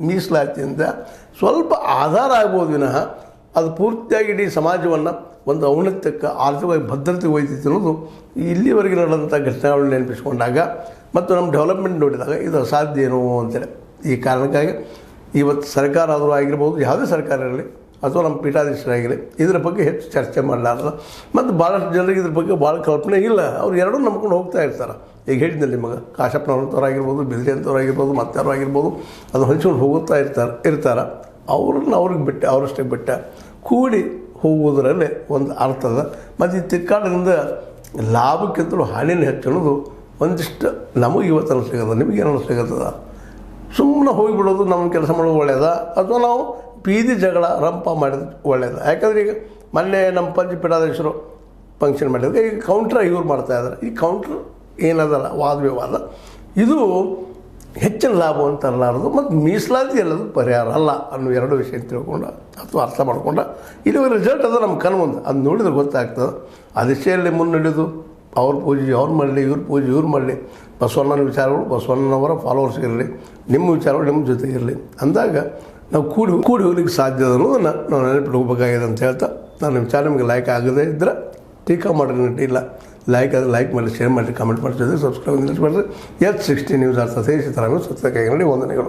ಮೀಸಲಾತಿಯಿಂದ ಸ್ವಲ್ಪ ಆಧಾರ ಆಗ್ಬೋದು ವಿನಃ ಅದು ಪೂರ್ತಿಯಾಗಿ ಇಡೀ ಸಮಾಜವನ್ನು ಒಂದು ಔನ್ನತ್ಯಕ್ಕೆ ಆರ್ಥಿಕವಾಗಿ ಭದ್ರತೆಗೆ ಒಯ್ತೈತಿ ಅನ್ನೋದು ಇಲ್ಲಿವರೆಗೆ ನಡೆದಂಥ ಘಟನೆಗಳನ್ನ ನೆನಪಿಸ್ಕೊಂಡಾಗ ಮತ್ತು ನಮ್ಮ ಡೆವಲಪ್ಮೆಂಟ್ ನೋಡಿದಾಗ ಇದು ಅಸಾಧ್ಯ ಏನೋ ಅಂತೇಳಿ ಈ ಕಾರಣಕ್ಕಾಗಿ ಇವತ್ತು ಸರ್ಕಾರ ಆದರೂ ಆಗಿರ್ಬೋದು ಯಾವುದೇ ಸರ್ಕಾರ ಇರಲಿ ಅಥವಾ ನಮ್ಮ ಪೀಠಾಧೀಶರಾಗಿರಲಿ ಇದರ ಬಗ್ಗೆ ಹೆಚ್ಚು ಚರ್ಚೆ ಮಾಡಲಾರ್ದು ಮತ್ತು ಭಾಳಷ್ಟು ಜನರಿಗೆ ಇದ್ರ ಬಗ್ಗೆ ಭಾಳ ಕಲ್ಪನೆ ಇಲ್ಲ ಅವ್ರು ಎರಡೂ ನಂಬ್ಕೊಂಡು ಹೋಗ್ತಾ ಇರ್ತಾರೆ. ಈಗ ಹೇಳಿದ್ದಲ್ಲಿ ನಿಮಗೆ ಕಾಶಪ್ಪನವ್ರಂಥವ್ರಾಗಿರ್ಬೋದು, ಬಿದ್ರಿ ಅಂಥವ್ರಾಗಿರ್ಬೋದು, ಮತ್ತಾರು ಆಗಿರ್ಬೋದು, ಅದು ಹಂಚ್ಕೊಂಡು ಹೋಗುತ್ತಾ ಇರ್ತಾರೆ. ಅವ್ರಿಗೆ ಬಿಟ್ಟು ಅವರಷ್ಟೇ ಬಿಟ್ಟ ಕೂಡಿ ಹೋಗುವುದರಲ್ಲೇ ಒಂದು ಅರ್ಥದ ಮತ್ತು ಈ ತಿಕ್ಕಾಟದಿಂದ ಲಾಭಕ್ಕಿಂತಲೂ ಹಾನಿನ ಹೆಚ್ಚು ಅನ್ನೋದು ಒಂದಿಷ್ಟು ನಮಗೆ ಇವತ್ತು ಅನಿಸ್ಲಿಕ್ಕದ. ನಿಮಗೇನು ಅನಿಸ್ಲಿಕ್ಕದ? ಸುಮ್ಮನೆ ಹೋಗಿಬಿಡೋದು ನಮ್ಮ ಕೆಲಸ ಮಾಡೋದು ಒಳ್ಳೆಯದ ಅಥವಾ ನಾವು ಬೀದಿ ಜಗಳ ರಂಪ ಮಾಡಿದ್ದು ಒಳ್ಳೆಯದು? ಯಾಕಂದರೆ ಈಗ ಮೊನ್ನೆ ನಮ್ಮ ಪಂಚಪೀಠಾಧೀಶರು ಫಂಕ್ಷನ್ ಮಾಡಿದ್ರೆ ಈಗ ಕೌಂಟ್ರ್ ಇವ್ರು ಮಾಡ್ತಾಯಿದ್ದಾರೆ. ಈ ಕೌಂಟ್ರ್ ಏನದಲ್ಲ ವಾದ ವಿವಾದ ಇದು ಹೆಚ್ಚಿನ ಲಾಭ ಅಂತ ಅಲ್ಲಾರದು ಮತ್ತು ಮೀಸಲಾತಿ ಎಲ್ಲದು ಪರಿಹಾರ ಅಲ್ಲ ಅನ್ನೋ ಎರಡು ವಿಷಯ ತಿಳ್ಕೊಂಡು ಅಥವಾ ಅರ್ಥ ಮಾಡ್ಕೊಂಡು ಇಲ್ಲಿ ರಿಸಲ್ಟ್ ಅದು ನಮ್ಮ ಕಣ್ಣು ಮುಂದೆ ಅದು ನೋಡಿದ್ರೆ ಗೊತ್ತಾಗ್ತದೆ. ಆ ದಿಶೆಯಲ್ಲಿ ಮುನ್ನಡೆದು ಅವ್ರ ಪೂಜೆ ಅವ್ರು ಮಾಡಲಿ, ಇವ್ರ ಪೂಜೆ ಇವ್ರು ಮಾಡಲಿ, ಬಸವಣ್ಣನ ವಿಚಾರಗಳು ಬಸವಣ್ಣನವರ ಫಾಲೋವರ್ಸ್ ಇರಲಿ, ನಿಮ್ಮ ವಿಚಾರಗಳು ನಿಮ್ಮ ಜೊತೆ ಇರಲಿ ಅಂದಾಗ ನಾವು ಕೂಡಿ ಹೋಗ್ಲಿಕ್ಕೆ ಸಾಧ್ಯ ಅನ್ನೋದನ್ನು ನಾವು ನೆನಪಿಟ್ಟು ಹೋಗಬೇಕಾಗಿದೆ ಅಂತ ಹೇಳ್ತಾ ನನ್ನ ವಿಚಾರ ನಿಮಗೆ ಲೈಕ್ ಆಗದೇ ಇದ್ದರೆ ಟೀಕಾ ಮಾಡೋದು ಇಲ್ಲ. ಲೈಕ್ ಮಾಡಿ, ಶೇರ್ ಮಾಡಿ, ಕಮೆಂಟ್ ಮಾಡಿ, ಸಬ್ಸ್ಕ್ರೈಬ್ ಮಾಡಿರಿ. S60 ನ್ಯೂಸ್ ಅರ್ಥ ಸಿದ್ದರಾಮಯ್ಯ ಸತ್ಯ ಕೈಗನ್ನಡಿ ವಂದನೆಗಳು.